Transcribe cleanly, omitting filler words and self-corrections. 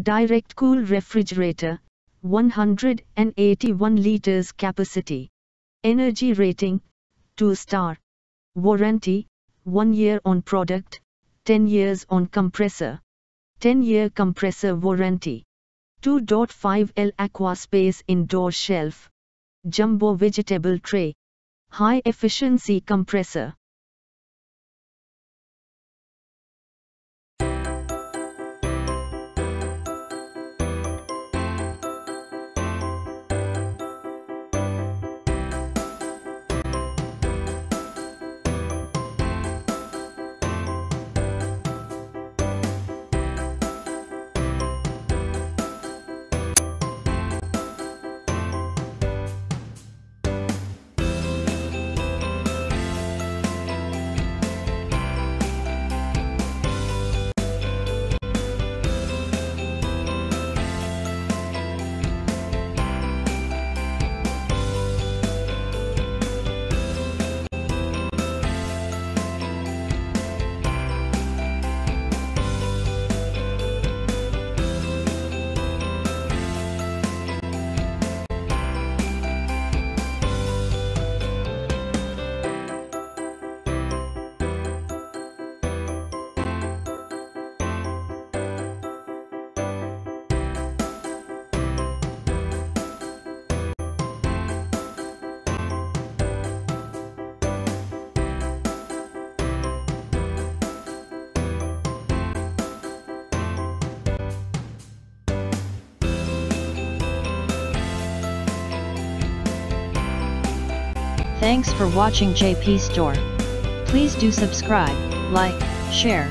Direct cool refrigerator, 181 liters capacity. Energy rating, 2-star. Warranty, 1 year on product, 10 years on compressor. 10-year compressor warranty. 2.5L Aqua Space indoor shelf. Jumbo vegetable tray. High efficiency compressor. Thanks for watching JP Store. Please do subscribe, like, share.